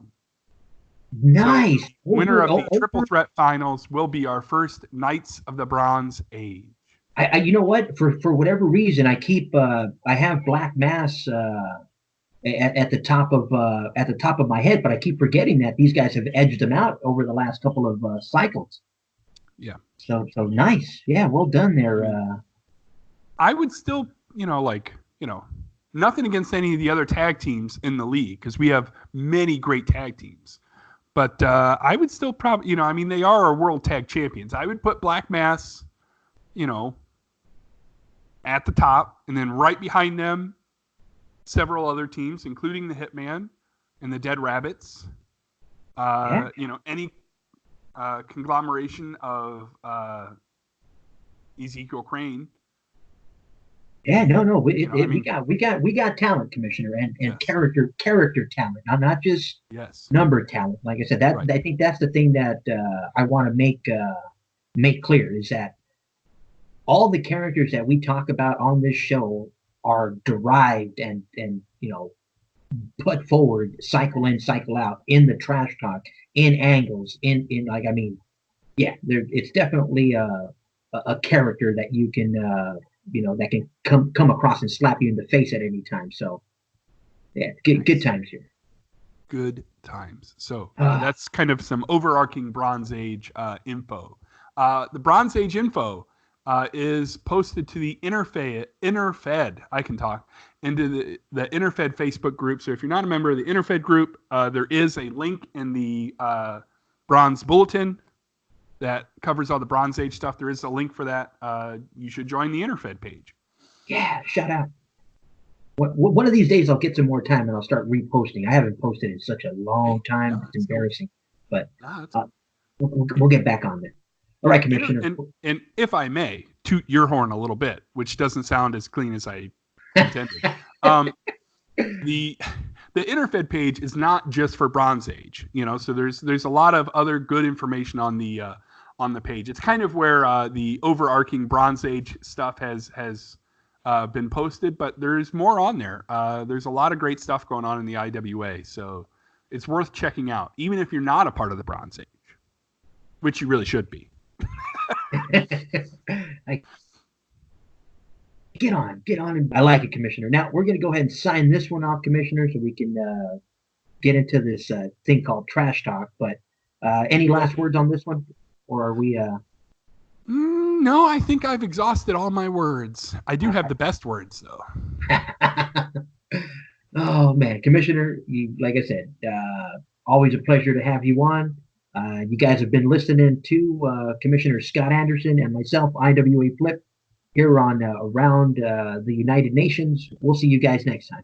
Nice. So, winner of the Triple Threat Finals will be our first Knights of the Bronze Age. I you know what? For whatever reason, I have Black Mass at the top of my head, but I keep forgetting that these guys have edged them out over the last couple of cycles. Yeah. So nice. Yeah, well done there. I would still, nothing against any of the other tag teams in the league because we have many great tag teams. But I would still probably, they are our world tag champions. I would put Black Mass, at the top, and then right behind them, several other teams, including the Hitman and the Dead Rabbits. Any conglomeration of Ezekiel Crane. Yeah, no. I mean, We got talent, Commissioner, and yes, character talent, not just yes, number talent. Like I said, that right, I think that's the thing that I want to make clear is that all the characters that we talk about on this show are derived and put forward, cycle in, cycle out in the trash talk, in angles, in like I mean, yeah, it's definitely a character that you can that can come across and slap you in the face at any time. So yeah, good nice. times here. Good times. So Uh, that's kind of some overarching Bronze Age info. The Bronze Age info is posted to the Interfed. I can talk into the Interfed Facebook group. So if you're not a member of the Interfed group, there is a link in the Bronze Bulletin that covers all the Bronze Age stuff. There is a link for that. You should join the Interfed page. yeah, shout out. One of these days I'll get some more time and I'll start reposting. I haven't posted in such a Hey, long no, time. It's it's cool. embarrassing, but No, it's uh, cool. we'll get back on there. All right, Commissioner. And if I may, toot your horn a little bit, which doesn't sound as clean as I intended. Um, the the Interfed page is not just for Bronze Age, So there's a lot of other good information on the page. It's kind of where the overarching Bronze Age stuff has been posted, but there's more on there. There's a lot of great stuff going on in the IWA, so it's worth checking out, even if you're not a part of the Bronze Age, which you really should be. I, get on. I like it, Commissioner. Now we're going to go ahead and sign this one off, Commissioner, so we can get into this thing called trash talk. But any last words on this one, or are we? No, I think I've exhausted all my words. I do have the best words, though. Oh man, Commissioner, like I said, always a pleasure to have you on. You guys have been listening to Commissioner Scott Anderson and myself, IWA Flip, here on Around the United Nations. We'll see you guys next time.